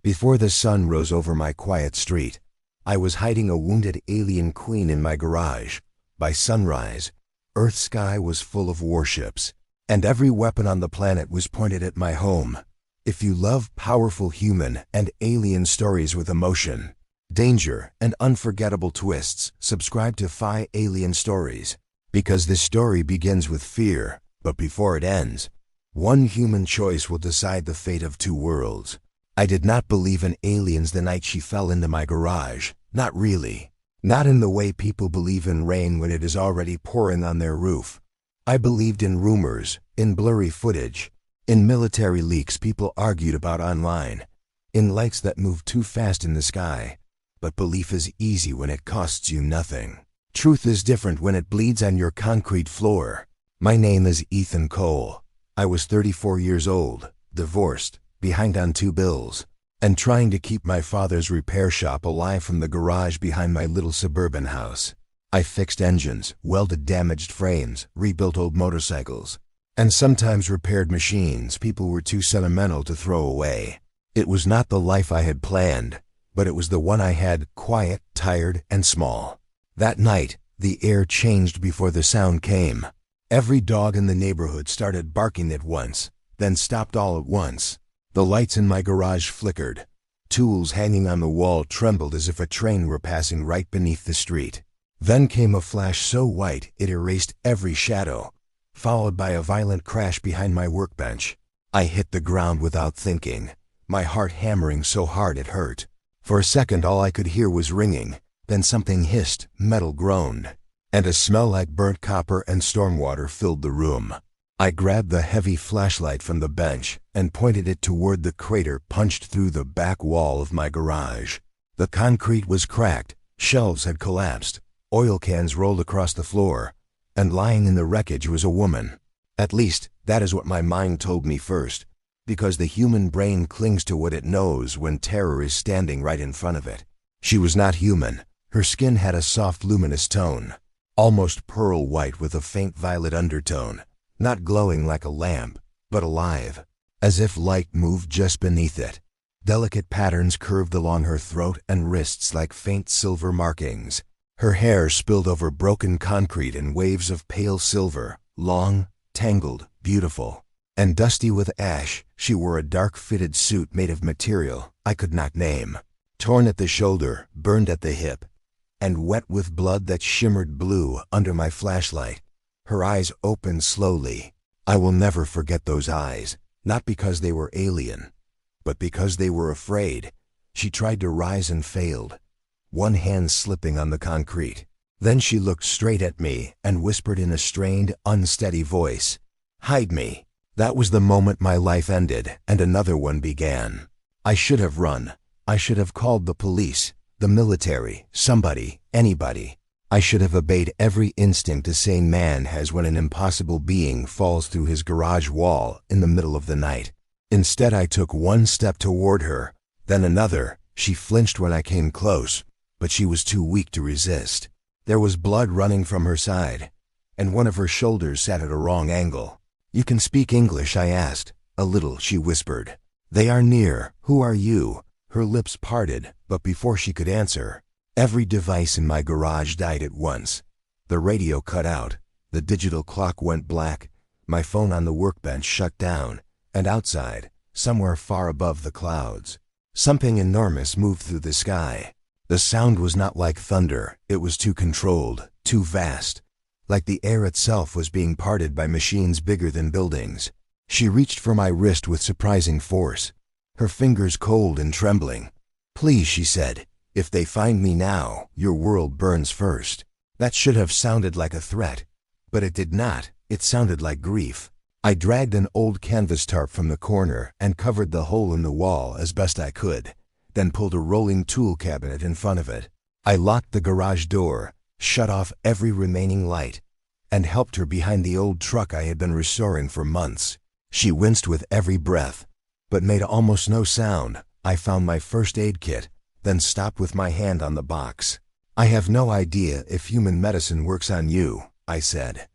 Before the sun rose over my quiet street, I was hiding a wounded alien queen in my garage. By sunrise, Earth's sky was full of warships, and every weapon on the planet was pointed at my home. If you love powerful human and alien stories with emotion, danger, and unforgettable twists, subscribe to HFY-ALIEN-STORIES, because this story begins with fear, but before it ends, one human choice will decide the fate of two worlds. I did not believe in aliens the night she fell into my garage. Not really. Not in the way people believe in rain when it is already pouring on their roof. I believed in rumors, in blurry footage, in military leaks people argued about online, in lights that moved too fast in the sky. But belief is easy when it costs you nothing. Truth is different when it bleeds on your concrete floor. My name is Ethan Cole. I was 34 years old, divorced, behind on 2 bills, and trying to keep my father's repair shop alive from the garage behind my little suburban house. I fixed engines, welded damaged frames, rebuilt old motorcycles, and sometimes repaired machines people were too sentimental to throw away. It was not the life I had planned, but it was the one I had, quiet, tired, and small. That night, the air changed before the sound came. Every dog in the neighborhood started barking at once, then stopped all at once. The lights in my garage flickered. Tools hanging on the wall trembled as if a train were passing right beneath the street. Then came a flash so white it erased every shadow, followed by a violent crash behind my workbench. I hit the ground without thinking, my heart hammering so hard it hurt. For a second all I could hear was ringing, then something hissed, metal groaned, and a smell like burnt copper and stormwater filled the room. I grabbed the heavy flashlight from the bench and pointed it toward the crater punched through the back wall of my garage. The concrete was cracked, shelves had collapsed, oil cans rolled across the floor, and lying in the wreckage was a woman. At least, that is what my mind told me first, because the human brain clings to what it knows when terror is standing right in front of it. She was not human. Her skin had a soft luminous tone, almost pearl white with a faint violet undertone. Not glowing like a lamp, but alive, as if light moved just beneath it. Delicate patterns curved along her throat and wrists like faint silver markings. Her hair spilled over broken concrete in waves of pale silver, long, tangled, beautiful, and dusty with ash. She wore a dark fitted suit made of material I could not name, torn at the shoulder, burned at the hip, and wet with blood that shimmered blue under my flashlight. Her eyes opened slowly. I will never forget those eyes, not because they were alien, but because they were afraid. She tried to rise and failed, one hand slipping on the concrete. Then she looked straight at me and whispered in a strained, unsteady voice, "Hide me." That was the moment my life ended and another one began. I should have run. I should have called the police, the military, somebody, anybody. I should have obeyed every instinct a sane man has when an impossible being falls through his garage wall in the middle of the night. Instead, I took one step toward her, then another. She flinched when I came close, but she was too weak to resist. There was blood running from her side, and one of her shoulders sat at a wrong angle. "You can speak English?" I asked. "A little," she whispered. "They are near. Who are you?" Her lips parted, but before she could answer, every device in my garage died at once. The radio cut out, the digital clock went black, my phone on the workbench shut down, and outside, somewhere far above the clouds, something enormous moved through the sky. The sound was not like thunder, it was too controlled, too vast, like the air itself was being parted by machines bigger than buildings. She reached for my wrist with surprising force, her fingers cold and trembling. "Please," she said. "If they find me now, your world burns first." That should have sounded like a threat, but it did not. It sounded like grief. I dragged an old canvas tarp from the corner and covered the hole in the wall as best I could, then pulled a rolling tool cabinet in front of it. I locked the garage door, shut off every remaining light, and helped her behind the old truck I had been restoring for months. She winced with every breath, but made almost no sound. I found my first aid kit, then stopped with my hand on the box. "I have no idea if human medicine works on you," I said.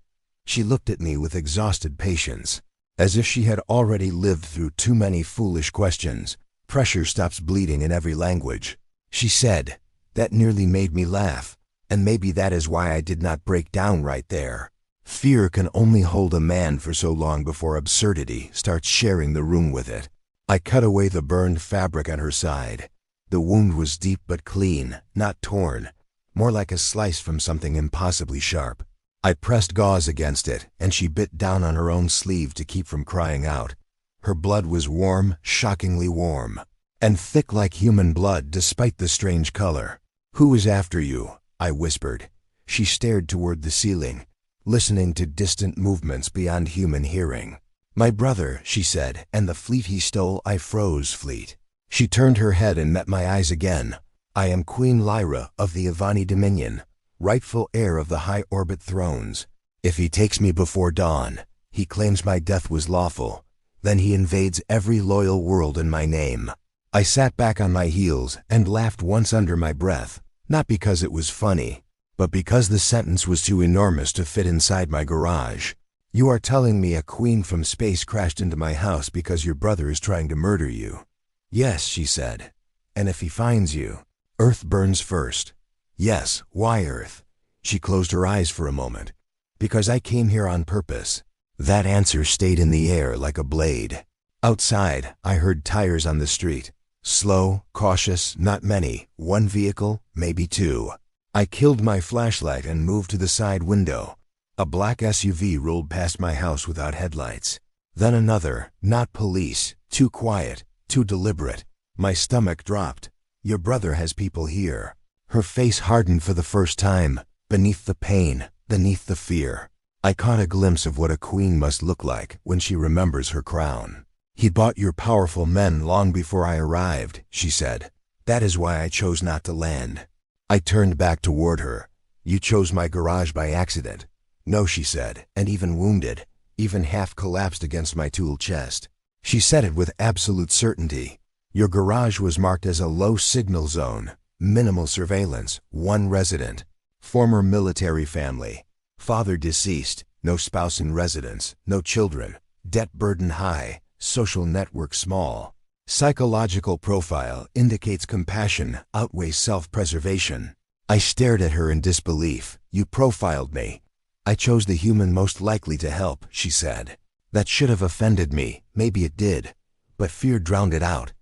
She looked at me with exhausted patience, as if she had already lived through too many foolish questions. Pressure stops bleeding in every language. She said. That nearly made me laugh, and maybe that is why I did not break down right there. Fear can only hold a man for so long before absurdity starts sharing the room with it. I cut away the burned fabric on her side. The wound was deep but clean, not torn, more like a slice from something impossibly sharp. I pressed gauze against it, and she bit down on her own sleeve to keep from crying out. Her blood was warm, shockingly warm, and thick like human blood despite the strange color. "Who is after you?" I whispered. She stared toward the ceiling, listening to distant movements beyond human hearing. "My brother," she said, "and the fleet he stole." I froze. Fleet. She turned her head and met my eyes again. "I am Queen Lyra of the Avani Dominion, rightful heir of the high orbit thrones. If he takes me before dawn, he claims my death was lawful. Then he invades every loyal world in my name." I sat back on my heels and laughed once under my breath, not because it was funny, but because the sentence was too enormous to fit inside my garage. "You are telling me a queen from space crashed into my house because your brother is trying to murder you?" "Yes," she said. "And if he finds you, Earth burns first." "Yes, why Earth?" She closed her eyes for a moment. "Because I came here on purpose." That answer stayed in the air like a blade. Outside, I heard tires on the street. Slow, cautious, not many, one vehicle, maybe two. I killed my flashlight and moved to the side window. A black SUV rolled past my house without headlights. Then another, not police, too quiet, too deliberate. My stomach dropped. "Your brother has people here." Her face hardened for the first time, beneath the pain, beneath the fear. I caught a glimpse of what a queen must look like when she remembers her crown. "He bought your powerful men long before I arrived," she said. "That is why I chose not to land." I turned back toward her. "You chose my garage by accident." "No," she said, and even wounded, even half collapsed against my tool chest. She said it with absolute certainty. "Your garage was marked as a low signal zone, minimal surveillance, one resident, former military family, father deceased, no spouse in residence, no children, debt burden high, social network small. Psychological profile indicates compassion outweighs self-preservation." I stared at her in disbelief. "You profiled me." "I chose the human most likely to help," she said. "That should have offended me, maybe it did, but fear drowned it out.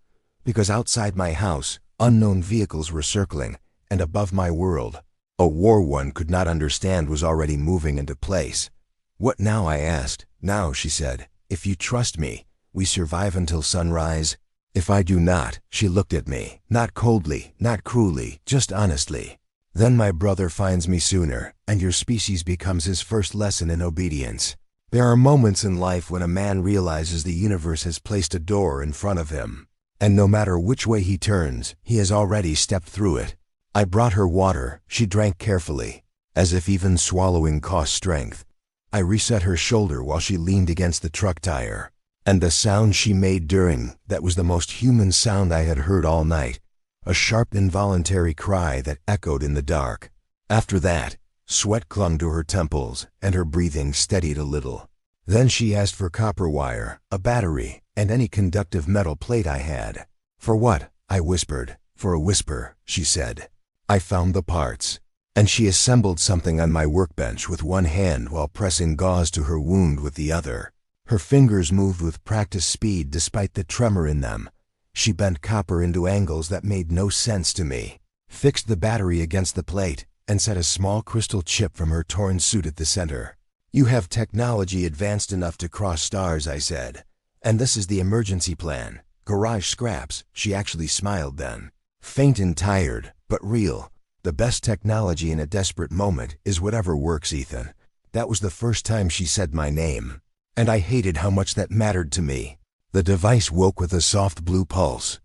Because outside my house, unknown vehicles were circling, and above my world, a war one could not understand was already moving into place." "What now?" I asked. "Now," she said, "if you trust me, we survive until sunrise. If I do not," she looked at me, not coldly, not cruelly, just honestly, "then my brother finds me sooner, and your species becomes his first lesson in obedience." There are moments in life when a man realizes the universe has placed a door in front of him, and no matter which way he turns, he has already stepped through it. I brought her water. She drank carefully, as if even swallowing cost strength. I reset her shoulder while she leaned against the truck tire. And the sound she made during that was the most human sound I had heard all night, a sharp involuntary cry that echoed in the dark. After that, sweat clung to her temples and her breathing steadied a little. Then she asked for copper wire, a battery, and any conductive metal plate I had. "For what?" I whispered. "For a whisper," she said. I found the parts, and she assembled something on my workbench with one hand while pressing gauze to her wound with the other. Her fingers moved with practiced speed despite the tremor in them. She bent copper into angles that made no sense to me, fixed the battery against the plate, and set a small crystal chip from her torn suit at the center. "You have technology advanced enough to cross stars," I said. "And this is the emergency plan. Garage scraps." She actually smiled then. "Faint and tired, but real. The best technology in a desperate moment is whatever works, Ethan." That was the first time she said my name. And I hated how much that mattered to me. The device woke with a soft blue pulse,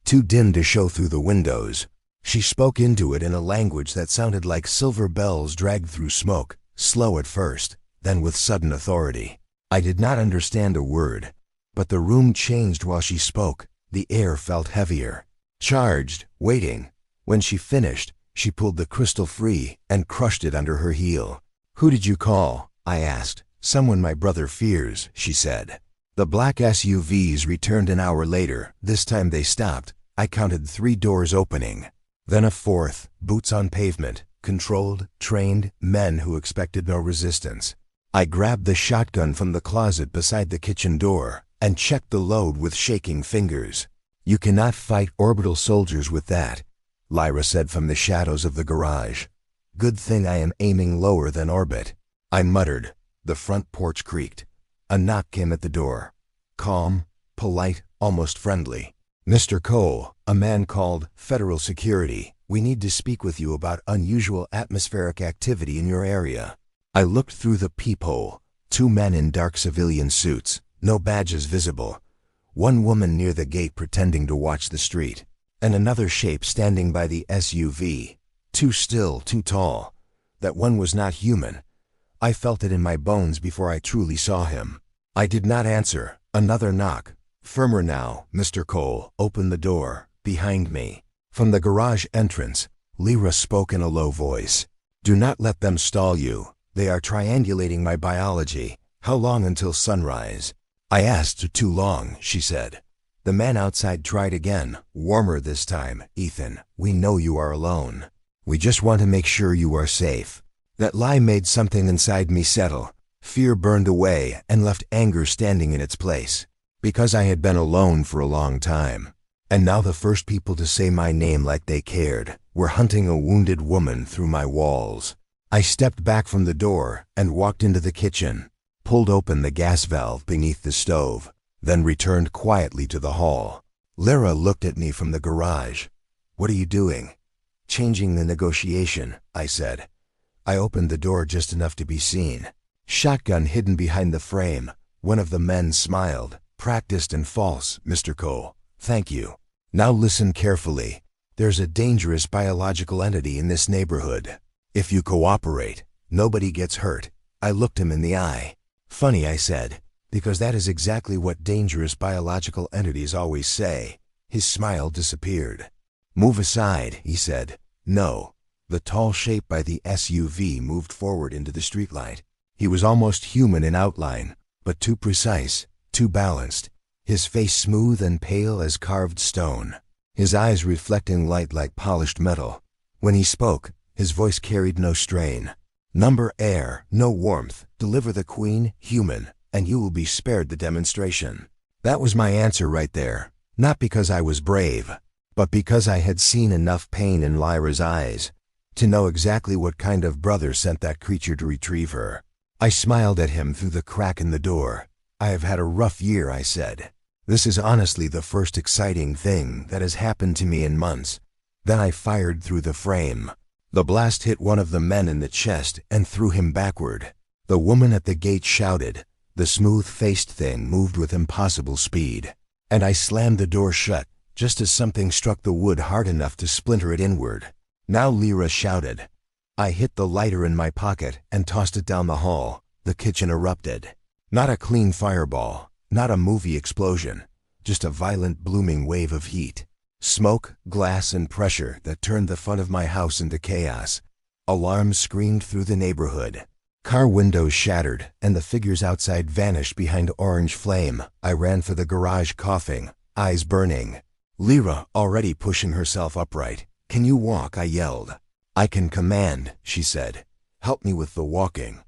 too dim to show through the windows. She spoke into it in a language that sounded like silver bells dragged through smoke, slow at first, then with sudden authority. I did not understand a word, but the room changed while she spoke. The air felt heavier. Charged, waiting. When she finished, she pulled the crystal free and crushed it under her heel. "Who did you call?" I asked. "Someone my brother fears," she said. The black SUVs returned an hour later. This time they stopped. I counted 3 doors opening. Then a fourth, boots on pavement, controlled, trained men who expected no resistance. I grabbed the shotgun from the closet beside the kitchen door and checked the load with shaking fingers. "You cannot fight orbital soldiers with that," Lyra said from the shadows of the garage. "Good thing I am aiming lower than orbit." I muttered. The front porch creaked. A knock came at the door. Calm, polite, almost friendly. "Mr. Cole," a man called. "Federal Security. We need to speak with you about unusual atmospheric activity in your area." I looked through the peephole. 2 men in dark civilian suits, no badges visible. 1 woman near the gate pretending to watch the street, and another shape standing by the SUV. Too still, too tall. That one was not human. I felt it in my bones before I truly saw him. I did not answer. Another knock. "Firmer now, Mr. Cole. Open the door." Behind me. From the garage entrance, Lyra spoke in a low voice. "Do not let them stall you. They are triangulating my biology. How long until sunrise?" I asked. "Too long," she said. The man outside tried again, warmer this time. "Ethan, we know you are alone. We just want to make sure you are safe." That lie made something inside me settle. Fear burned away and left anger standing in its place. Because I had been alone for a long time. And now the first people to say my name like they cared were hunting a wounded woman through my walls. I stepped back from the door and walked into the kitchen, pulled open the gas valve beneath the stove, then returned quietly to the hall. Lyra looked at me from the garage. "What are you doing?" "Changing the negotiation," I said. I opened the door just enough to be seen. Shotgun hidden behind the frame. One of the men smiled. "Practiced and false, Mr. Cole. Thank you. Now listen carefully. There's a dangerous biological entity in this neighborhood. If you cooperate, nobody gets hurt." I looked him in the eye. "Funny," I said, "because that is exactly what dangerous biological entities always say." His smile disappeared. "Move aside," he said. "No." The tall shape by the SUV moved forward into the streetlight. He was almost human in outline, but too precise, too balanced. His face smooth and pale as carved stone. His eyes reflecting light like polished metal. When he spoke, his voice carried no strain. "Number air, no warmth. Deliver the queen, human, and you will be spared the demonstration." That was my answer right there. Not because I was brave, but because I had seen enough pain in Lyra's eyes to know exactly what kind of brother sent that creature to retrieve her. I smiled at him through the crack in the door. "I have had a rough year," I said. "This is honestly the first exciting thing that has happened to me in months." Then I fired through the frame. The blast hit one of the men in the chest and threw him backward. The woman at the gate shouted. The smooth-faced thing moved with impossible speed. And I slammed the door shut, just as something struck the wood hard enough to splinter it inward. Now Lyra shouted. I hit the lighter in my pocket and tossed it down the hall. The kitchen erupted. Not a clean fireball, not a movie explosion, just a violent blooming wave of heat. Smoke, glass, and pressure that turned the front of my house into chaos. Alarms screamed through the neighborhood. Car windows shattered, and the figures outside vanished behind orange flame. I ran for the garage coughing, eyes burning. Lyra already pushing herself upright. "Can you walk?" I yelled. "I can command," she said. "Help me with the walking."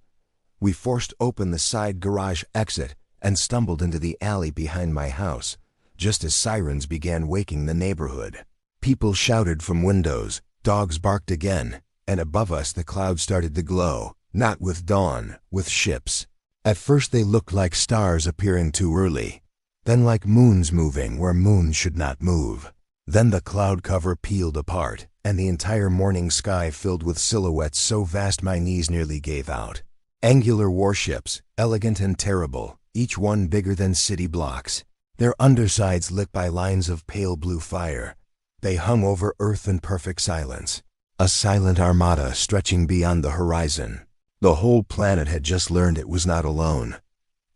We forced open the side garage exit and stumbled into the alley behind my house, just as sirens began waking the neighborhood. People shouted from windows, dogs barked again, and above us the clouds started to glow, not with dawn, with ships. At first they looked like stars appearing too early, then like moons moving where moons should not move. Then the cloud cover peeled apart, and the entire morning sky filled with silhouettes so vast my knees nearly gave out. Angular warships, elegant and terrible, each one bigger than city blocks. Their undersides lit by lines of pale blue fire. They hung over Earth in perfect silence. A silent armada stretching beyond the horizon. The whole planet had just learned it was not alone.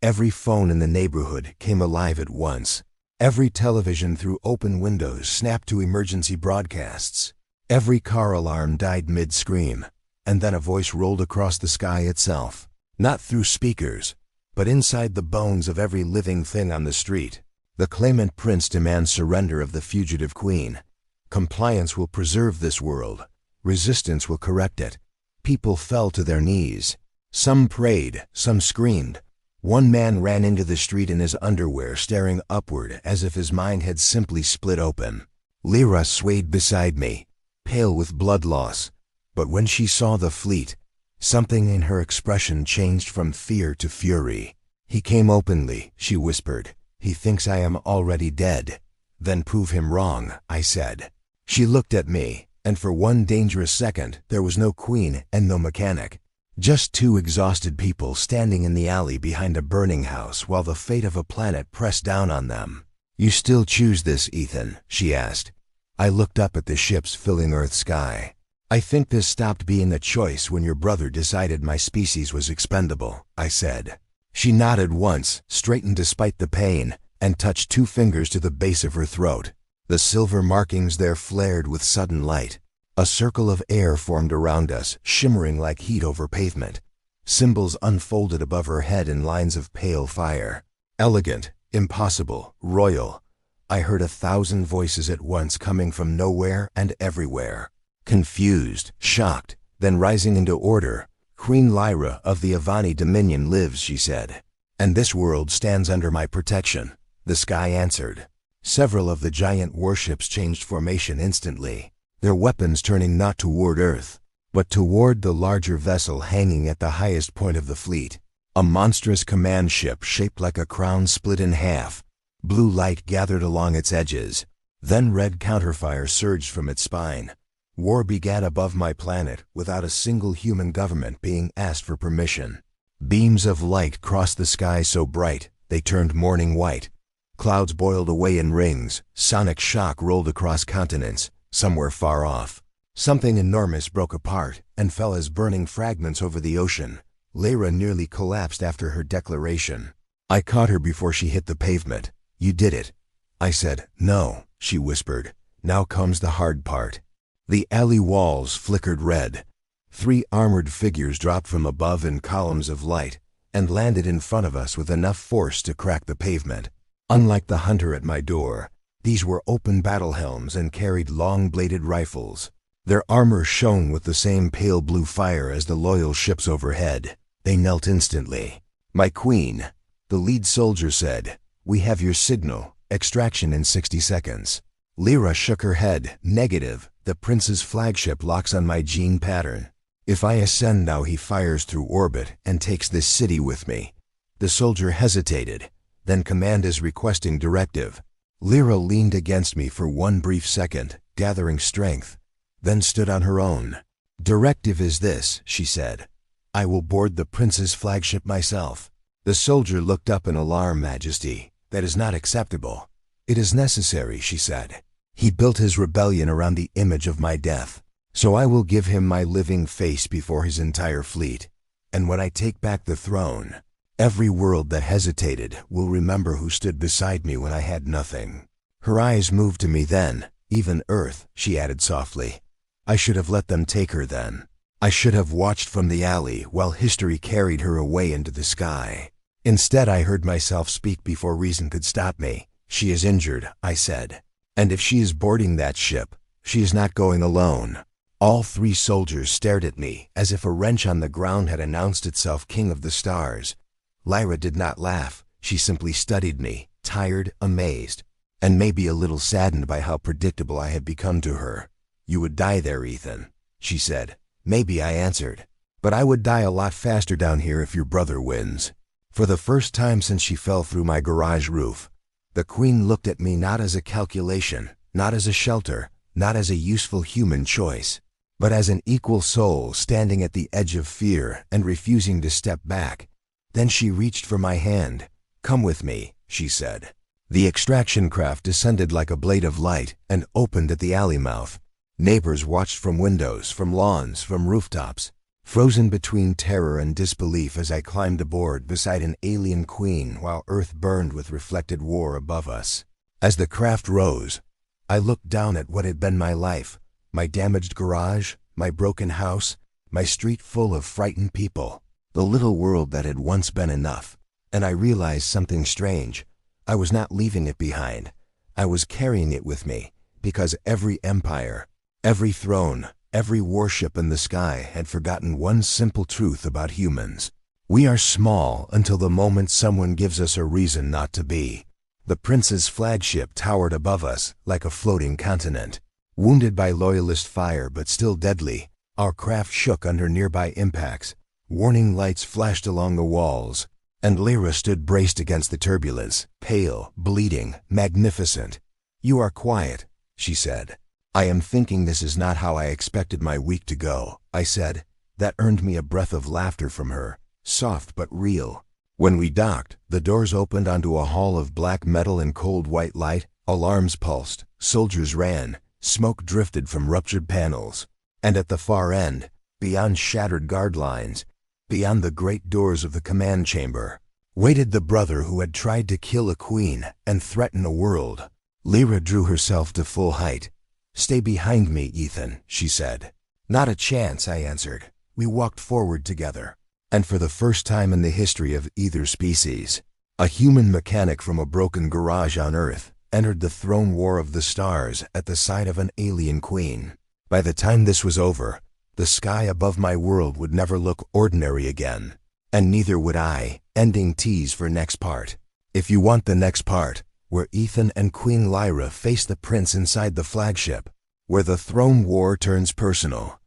Every phone in the neighborhood came alive at once. Every television through open windows snapped to emergency broadcasts. Every car alarm died mid-scream, and then a voice rolled across the sky itself. Not through speakers, but inside the bones of every living thing on the street. The claimant prince demands surrender of the fugitive queen. Compliance will preserve this world. Resistance will correct it. People fell to their knees. Some prayed, some screamed. One man ran into the street in his underwear, staring upward as if his mind had simply split open. Lyra swayed beside me, pale with blood loss. But when she saw the fleet, something in her expression changed from fear to fury. "He came openly," she whispered. "He thinks I am already dead." "Then prove him wrong," I said. She looked at me, and for one dangerous second there was no queen and no mechanic. Just two exhausted people standing in the alley behind a burning house while the fate of a planet pressed down on them. "You still choose this, Ethan?" she asked. I looked up at the ships filling Earth's sky. "I think this stopped being a choice when your brother decided my species was expendable," I said. She nodded once, straightened despite the pain, and touched two fingers to the base of her throat. The silver markings there flared with sudden light. A circle of air formed around us, shimmering like heat over pavement. Symbols unfolded above her head in lines of pale fire. Elegant, impossible, royal. I heard 1,000 voices at once coming from nowhere and everywhere. Confused, shocked, then rising into order. "Queen Lyra of the Avani Dominion lives," she said. "And this world stands under my protection," the sky answered. Several of the giant warships changed formation instantly, their weapons turning not toward Earth, but toward the larger vessel hanging at the highest point of the fleet. A monstrous command ship shaped like a crown split in half. Blue light gathered along its edges. Then red counterfire surged from its spine. War began above my planet without a single human government being asked for permission. Beams of light crossed the sky so bright they turned morning white. Clouds boiled away in rings. Sonic shock rolled across continents, somewhere far off. Something enormous broke apart and fell as burning fragments over the ocean. Lyra nearly collapsed after her declaration. I caught her before she hit the pavement. "You did it." I said, "No," she whispered. "Now comes the hard part." The alley walls flickered red. 3 armored figures dropped from above in columns of light and landed in front of us with enough force to crack the pavement. Unlike the hunter at my door, these were open battle helms and carried long-bladed rifles. Their armor shone with the same pale blue fire as the loyal ships overhead. They knelt instantly. "My queen," the lead soldier said, "we have your signal. Extraction in 60 seconds. Lyra shook her head. "Negative. The prince's flagship locks on my gene pattern. If I ascend now, he fires through orbit and takes this city with me." The soldier hesitated. "Then command is requesting directive." Lyra leaned against me for one brief second, gathering strength, then stood on her own. "Directive is this," she said. "I will board the prince's flagship myself." The soldier looked up in alarm. "Majesty, that is not acceptable." "It is necessary," she said. "He built his rebellion around the image of my death, so I will give him my living face before his entire fleet. And when I take back the throne, every world that hesitated will remember who stood beside me when I had nothing." Her eyes moved to me then, "Even Earth," she added softly. "I should have let them take her then. I should have watched from the alley while history carried her away into the sky. Instead, I heard myself speak before reason could stop me. 'She is injured,' I said. 'And if she is boarding that ship, she is not going alone.'" All 3 soldiers stared at me as if a wrench on the ground had announced itself king of the stars. Lyra did not laugh. She simply studied me, tired, amazed, and maybe a little saddened by how predictable I had become to her. "You would die there, Ethan," she said. "Maybe," I answered. "But I would die a lot faster down here if your brother wins." For the first time since she fell through my garage roof, the Queen looked at me not as a calculation, not as a shelter, not as a useful human choice, but as an equal soul standing at the edge of fear and refusing to step back. Then she reached for my hand. "Come with me," she said. The extraction craft descended like a blade of light and opened at the alley mouth. Neighbors watched from windows, from lawns, from rooftops, frozen between terror and disbelief as I climbed aboard beside an alien queen while Earth burned with reflected war above us. As the craft rose, I looked down at what had been my life, my damaged garage, my broken house, my street full of frightened people. The little world that had once been enough And I realized something strange. I was not leaving it behind. I was carrying it with me, because every empire, every throne, every warship in the sky had forgotten one simple truth about humans. We are small until the moment someone gives us a reason not to be. The prince's flagship towered above us like a floating continent. Wounded by loyalist fire but still deadly, our craft shook under nearby impacts. Warning lights flashed along the walls, and Lyra stood braced against the turbulence, pale, bleeding, magnificent. "You are quiet," she said. "I am thinking this is not how I expected my week to go," I said. That earned me a breath of laughter from her, soft but real. When we docked, the doors opened onto a hall of black metal and cold white light. Alarms pulsed, soldiers ran, smoke drifted from ruptured panels. And at the far end, beyond shattered guard lines, beyond the great doors of the command chamber, waited the brother who had tried to kill a queen and threaten a world. Lyra drew herself to full height. "Stay behind me, Ethan," she said. "Not a chance," I answered. We walked forward together. And for the first time in the history of either species, a human mechanic from a broken garage on Earth entered the throne war of the stars at the side of an alien queen. By the time this was over, the sky above my world would never look ordinary again. And neither would I. Ending tease for next part. If you want the next part, where Ethan and Queen Lyra face the prince inside the flagship, where the throne war turns personal,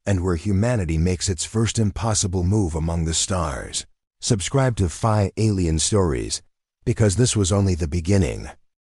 and where humanity makes its first impossible move among the stars, subscribe to Alien Stories, because this was only the beginning.